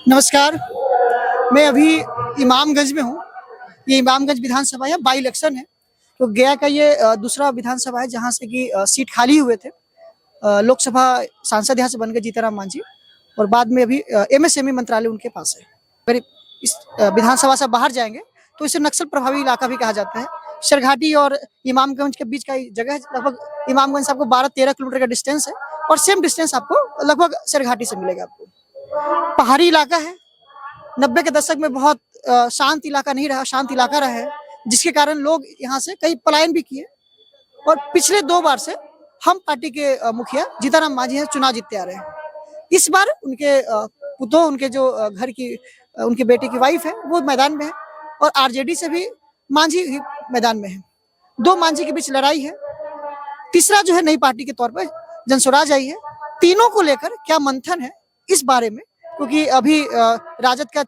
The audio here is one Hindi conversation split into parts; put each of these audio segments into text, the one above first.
नमस्कार। मैं अभी इमामगंज में हूँ। ये इमामगंज विधानसभा है, बाई इलेक्शन है। तो गया का ये दूसरा विधानसभा है जहाँ से कि सीट खाली हुए थे। लोकसभा सांसद यहाँ से बन गए जीतनराम मांझी, और बाद में अभी एमएसएमई मंत्रालय उनके पास है। अगर इस विधानसभा से बाहर जाएंगे तो इसे नक्सल प्रभावी इलाका भी कहा जाता है। शेरघाटी और इमामगंज के बीच का जगह है। लगभग इमामगंज से आपको 12-13 किलोमीटर का डिस्टेंस है, और सेम डिस्टेंस आपको लगभग शेरघाटी से मिलेगा। आपको पहाड़ी इलाका है। 90 के दशक में बहुत शांत इलाका नहीं रहा, शांत इलाका रहा है, जिसके कारण लोग यहाँ से कई पलायन भी किए। और पिछले 2 बार से हम पार्टी के मुखिया जीतनराम मांझी हैं, चुनाव जीतते आ रहे हैं। इस बार उनके पुतोह, उनके जो घर की उनके बेटे की वाइफ है, वो मैदान में है, और आरजेडी से भी मांझी ही मैदान में है। 2 मांझी के बीच लड़ाई है। तीसरा जो है नई पार्टी के तौर पर जनसुराज आई है। तीनों को लेकर क्या मंथन है इस बारे में, क्योंकि अभी राजद का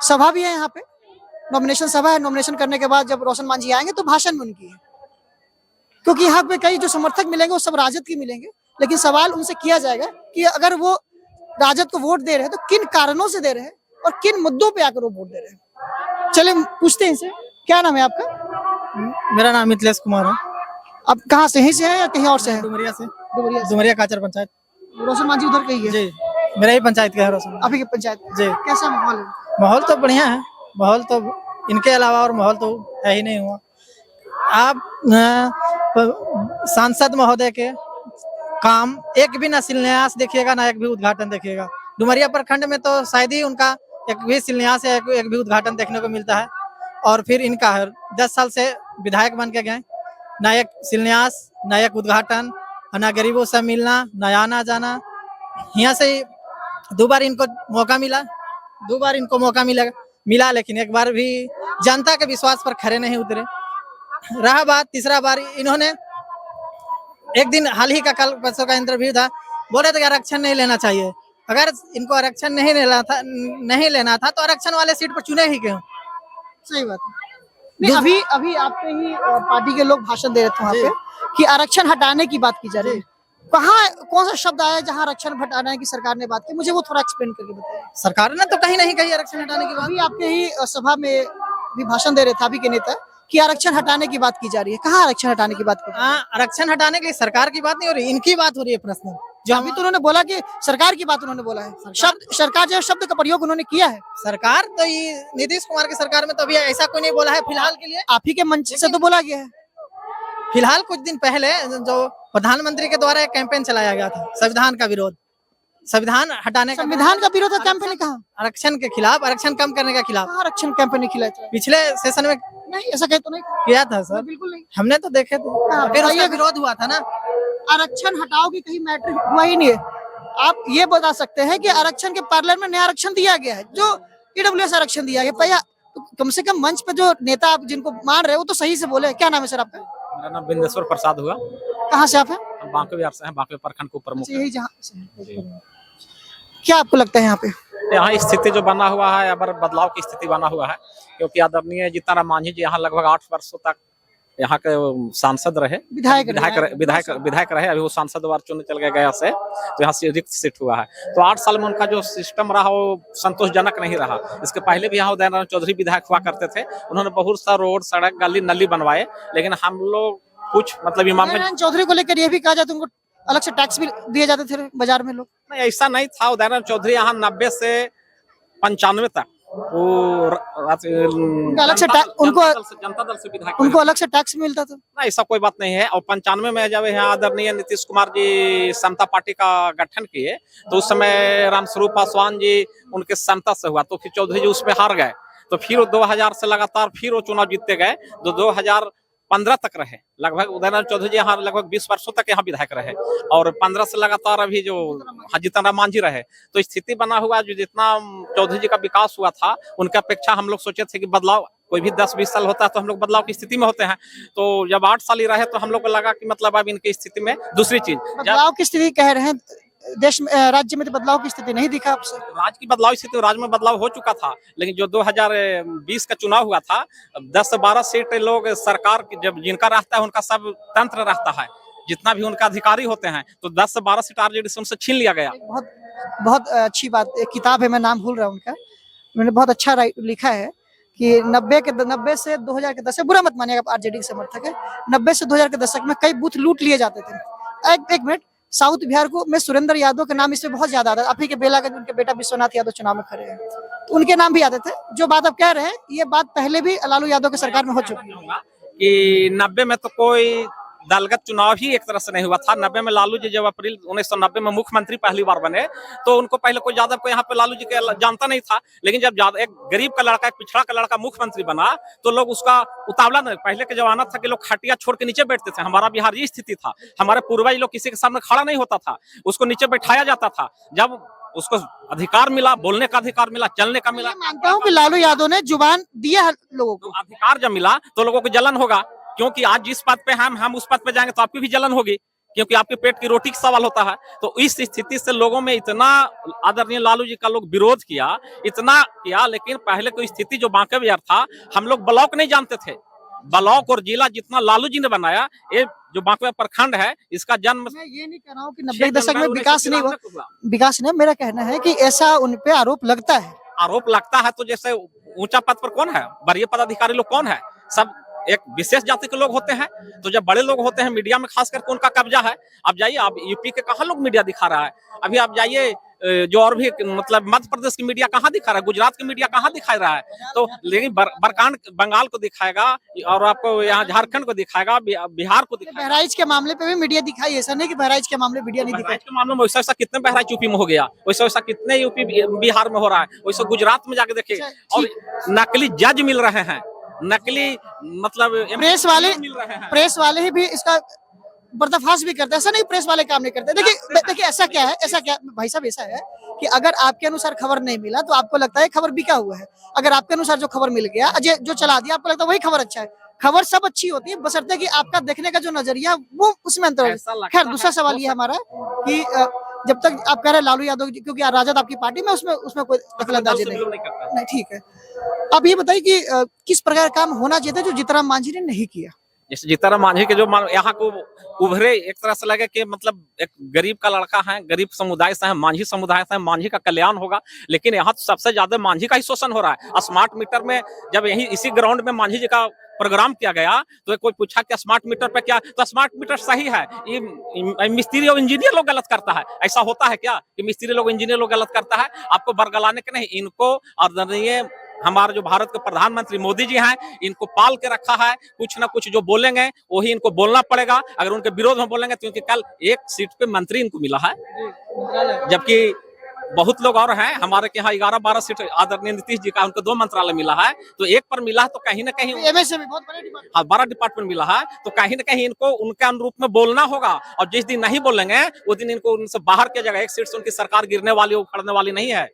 सभा भी है यहाँ पे, नॉमिनेशन सभा है। नॉमिनेशन करने के बाद जब रोशन मांझी आएंगे तो भाषण में उनकी है, क्योंकि यहाँ पे कई जो समर्थक मिलेंगे वो सब राजद के मिलेंगे। लेकिन सवाल उनसे किया जाएगा कि अगर वो राजद को वोट दे रहे हैं तो किन कारणों से दे रहे हैं और किन मुद्दों पे आकर वो वोट दे रहे हैं। चले पूछते हैं इनसे। क्या नाम है आपका? मेरा नाम मिथिलेश कुमार है। आप कहाँ से, यहीं से हैं या कहीं और से हैं? डुमरिया से। डुमरिया से। डुमरिया काचर पंचायत। रोशन मांझी उधर कहीं है? जी, मेरा ही पंचायत का है रोशन। अभी के पंचायत जी। कैसा माहौल है? माहौल तो बढ़िया है। माहौल तो इनके अलावा और माहौल तो है ही नहीं हुआ। आप सांसद महोदय के काम एक भी ना शिलान्यास देखिएगा, ना एक भी उद्घाटन देखिएगा। डुमरिया प्रखंड में तो शायद ही उनका एक भी शिलान्यास या एक भी उद्घाटन देखने को मिलता है। और फिर इनका 10 साल से विधायक बन के गए, ना एक शिलान्यास, ना एक उद्घाटन, ना गरीबों से मिलना, ना आना जाना। यहाँ से 2 बार इनको मौका मिला, 2 बार इनको मौका मिला, लेकिन एक बार भी जनता के विश्वास पर खरे नहीं उतरे। रहा बात तीसरा बार, इन्होंने एक दिन हाल ही का कल परसों का इंटरव्यू था, बोले थे कि आरक्षण नहीं लेना चाहिए। अगर इनको आरक्षण नहीं लेना था तो आरक्षण वाले सीट पर चुने ही क्यों? सही बात है। नहीं, अभी आपके ही पार्टी के लोग भाषण दे रहे थे वहाँ पे कि आरक्षण हटाने की बात की जा रही है। कहाँ, कौन सा शब्द आया जहाँ आरक्षण हटाने की सरकार ने बात की? मुझे वो थोड़ा एक्सप्लेन करके बताइए। सरकार ने तो कहीं नहीं कही आरक्षण हटाने की बात। अभी आपके ही सभा में भी भाषण दे रहे थे अभी के नेता कि आरक्षण हटाने की बात की जा रही है। कहाँ आरक्षण हटाने की बात की? आरक्षण हटाने के लिए सरकार की बात नहीं हो रही, इनकी बात हो रही है। प्रश्न जो अभी तो उन्होंने बोला कि सरकार की बात उन्होंने बोला है। शब्द सरकार जो शब्द का प्रयोग उन्होंने किया है। सरकार तो ये नीतीश कुमार की सरकार में तो अभी ऐसा कोई नहीं बोला है फिलहाल के लिए। आप ही के मंच से तो बोला गया है। फिलहाल कुछ दिन पहले जो प्रधानमंत्री के द्वारा एक कैंपेन चलाया गया था संविधान का विरोध, संविधान हटाने का, संविधान का विरोध कैंपेन कहा? आरक्षण के खिलाफ, आरक्षण कम करने के खिलाफ। आरक्षण कैंपेन खिलाया था पिछले सेशन में नहीं, ऐसा कहीं तो नहीं किया था सर। बिल्कुल नहीं, हमने तो देखे थे, फिर उसका विरोध हुआ था ना। आरक्षण हटाओ की कहीं मैटर हुआ ही नहीं है। आप ये बता सकते हैं कि आरक्षण के पार्लियामेंट में नया आरक्षण दिया गया है, जो ईडब्ल्यूएस आरक्षण दिया गया भैया। कम से कम मंच पे जो नेता आप जिनको मान रहे हो तो सही से बोले। क्या नाम है सर आपका? मेरा नाम बिंदेश्वर प्रसाद हुआ। कहाँ से आप हैं? हम बांके बिहार से हैं, बांके प्रखंड को प्रमुख। यही जहाँ क्या आपको लगता है यहाँ पे यहाँ स्थिति जो बना हुआ है, अब बदलाव की स्थिति बना हुआ है, क्योंकि आदरणीय जीतनराम मांझी जी यहाँ लगभग 8 वर्षों तक यहाँ के सांसद रहे, विधायक रहे। अभी वो सांसद वार चुने चल गया से, तो यहाँ से रिक्त सीट हुआ है। तो 8 साल में उनका जो सिस्टम रहा वो संतोषजनक नहीं रहा। इसके पहले भी यहाँ उदयनारायण चौधरी विधायक हुआ करते थे, उन्होंने बहुत सा रोड, सड़क, गली नली बनवाए। लेकिन हम लोग कुछ मतलब इमामगंज चौधरी को लेकर ये भी कहा जाता है उनको अलग से टैक्स भी दिए जाते थे बाजार में लोग। नहीं, ऐसा नहीं था। उदयनारायण चौधरी यहाँ 90 से 95 तक वो अलग से जनता दल से विधायक, उनको अलग से टैक्स मिलता था। नहीं, ऐसा कोई बात नहीं है। और 95 में जब यहाँ आदरणीय नीतीश कुमार जी समता पार्टी का गठन किए, तो उस समय रामस्वरूप पासवान जी उनके समता से हुआ, तो फिर चौधरी जी उसमें हार गए। तो फिर 2000 से लगातार फिर वो चुनाव जीतते गए, जो 2015 तक रहे। लगभग उदयनारायण चौधरी जी यहाँ लगभग 20 वर्षों तक यहाँ विधायक रहे, और 15 से लगातार अभी जो जीतनराम मांझी रहे। तो स्थिति बना हुआ, जो जितना चौधरी जी का विकास हुआ था उनके अपेक्षा हम लोग सोचे थे कि बदलाव, कोई भी 10-20 साल होता है तो हम लोग बदलाव की स्थिति में होते हैं। तो जब 8 साल ही रहे तो हम लोग को लगा कि मतलब अब इनकी स्थिति में दूसरी चीज, बदलाव की स्थिति कह रहे हैं। देश में, राज्य में तो बदलाव की स्थिति नहीं दिखा आपसे। राज्य की बदलाव स्थिति, राज्य में बदलाव हो चुका था, लेकिन जो 2020 का चुनाव हुआ था, 10 से 12 सीट लोग सरकार की जब जिनका रहता है उनका सब तंत्र रहता है, जितना भी उनका अधिकारी होते हैं, तो 10 से 12 सीट आरजेडी से उनसे छीन लिया गया। बहुत बहुत अच्छी बात, एक किताब है, मैं नाम भूल रहा हूँ उनका, उन्होंने बहुत अच्छा लिखा है कि 90 से 2000 के दशक, बुरा मत मानिएगा आप आरजेडी के समर्थक है, 90 से 2000 के दशक में कई बूथ लूट लिए जाते थे। एक मिनट, साउथ बिहार को में सुरेंद्र यादव का नाम इसमें बहुत ज्यादा आता है। आप ही के बेलागंज उनके बेटा विश्वनाथ यादव चुनाव में खड़े हैं, तो उनके नाम भी आते थे। जो बात आप कह रहे हैं, ये बात पहले भी लालू यादव की सरकार में हो चुकी है कि 90 में तो कोई दलगत चुनाव ही एक तरह से नहीं हुआ था। 90 में लालू जी जब अप्रैल 1990 में मुख्यमंत्री पहली बार बने, तो उनको पहले कोई ज्यादा कोई यहाँ पे लालू जी के जानता नहीं था। लेकिन जब ज्यादा एक गरीब का लड़का, एक पिछड़ा का लड़का मुख्यमंत्री बना, तो लोग उसका उतावला नहीं। पहले के जमाना था कि लोग खटिया छोड़ के नीचे बैठते थे। हमारा बिहार ये स्थिति था, हमारे पूर्वज लोग किसी के सामने खड़ा नहीं होता था, उसको नीचे बैठाया जाता था। जब उसको अधिकार मिला, बोलने का अधिकार मिला, चलने का मिला। मानता हूँ कि लालू यादव ने जुबान दिया है लोगों को, अधिकार जब मिला तो लोगों को जलन होगा, क्योंकि आज जिस पद पे हम उस पद पे जाएंगे तो आपकी भी जलन होगी, क्योंकि आपके पेट की रोटी का सवाल होता है। तो इस स्थिति से लोगों में इतना आदरणीय लालू जी का लोग विरोध किया, इतना किया। लेकिन पहले कोई स्थिति जो बांके बिहार था, हम लोग ब्लॉक नहीं जानते थे। ब्लॉक और जिला जितना लालू जी ने बनाया, ये जो बांके प्रखंड है, इसका जन्म, मैं ये नहीं कह रहा हूँ कि 90 दशक में विकास नहीं हुआ, विकास नहीं। मेरा कहना है कि ऐसा उन पे आरोप लगता है। आरोप लगता है तो जैसे ऊंचा पद पर कौन है, वरीय पदाधिकारी लोग कौन है, सब एक विशेष जाति के लोग होते हैं। तो जब बड़े लोग होते हैं, मीडिया में खास करके उनका कब्जा है। आप जाइए, आप यूपी के कहाँ लोग मीडिया दिखा रहा है, अभी आप जाइए जो और भी मतलब मध्य प्रदेश की मीडिया कहाँ दिखा रहा है, गुजरात की मीडिया कहाँ दिखा रहा है। तो लेकिन बंगाल को दिखाएगा और आपको यहाँ झारखंड को दिखाएगा, बिहार को दिखाएगा। बहराइच के मामले पे भी मीडिया दिखाई, ऐसा नहीं कि बहराइच के मामले मीडिया नहीं दिखाई। बहराइच के मामले में वैसा कितने बहराइच यूपी में हो गया, वैसा कितने यूपी बिहार में हो रहा है, वैसा गुजरात में जाके देखिए। और नकली जज मिल रहे हैं, नकली मतलब प्रेस वाले ही भी इसका पर्दाफाश भी करते हैं। ऐसा नहीं प्रेस वाले काम नहीं करते। देखिए ऐसा क्या है, ऐसा क्या भाई साहब, ऐसा है कि अगर आपके अनुसार खबर नहीं मिला तो आपको लगता है खबर बिका हुआ है। अगर आपके अनुसार जो खबर मिल गया, जो चला दिया, आपको लगता है वही खबर अच्छा है। खबर सब अच्छी होती है, बशर्ते कि आपका देखने का जो नजरिया वो उसमें अंतर है। खैर, दूसरा सवाल ये हमारा कि जब तक आप कह रहे हैं लालू यादव, क्योंकि राजद आपकी पार्टी में, उसमें कोई दखलंदाजी नहीं, ठीक है। अब ये बताइए कि किस प्रकार काम होना चाहिए जो जीतनराम मांझी ने नहीं किया। जैसे जीतनराम मांझी के जो यहाँ को उभरे, एक तरह से लगे कि मतलब एक गरीब का लड़का है, गरीब समुदाय से है, मांझी समुदाय से है, मांझी का कल्याण होगा। लेकिन यहाँ तो सबसे ज्यादा मांझी का ही शोषण हो रहा है। स्मार्ट मीटर में जब यही इसी ग्राउंड में मांझी जी का प्रोग्राम किया गया, तो कोई पूछा कि स्मार्ट मीटर पे क्या, तो स्मार्ट मीटर सही है, ये मिस्त्री और इंजीनियर लोग गलत करता है। ऐसा होता है क्या कि मिस्त्री लोग इंजीनियर लोग गलत करता है? आपको बरगलाने के नहीं, इनको और हमारे जो भारत के प्रधानमंत्री मोदी जी हैं, इनको पाल के रखा है। कुछ ना कुछ जो बोलेंगे वही इनको बोलना पड़ेगा। अगर उनके विरोध में बोलेंगे, क्योंकि कल एक सीट पे मंत्री इनको मिला है, जबकि बहुत लोग और हैं। हमारे यहाँ 11-12 सीट आदरणीय नीतीश जी का, उनको 2 मंत्रालय मिला है, तो एक पर मिला है, तो कहीं ना कहीं एमएसएमई बहुत बड़ा डिपार्टमेंट मिला है, तो कहीं ना कहीं इनको उनके अनुरूप में बोलना होगा। और जिस दिन नहीं बोलेंगे, उस दिन इनको उनसे बाहर किया जाएगा। एक सीट से उनकी सरकार गिरने वाली, उखड़ने वाली नहीं है।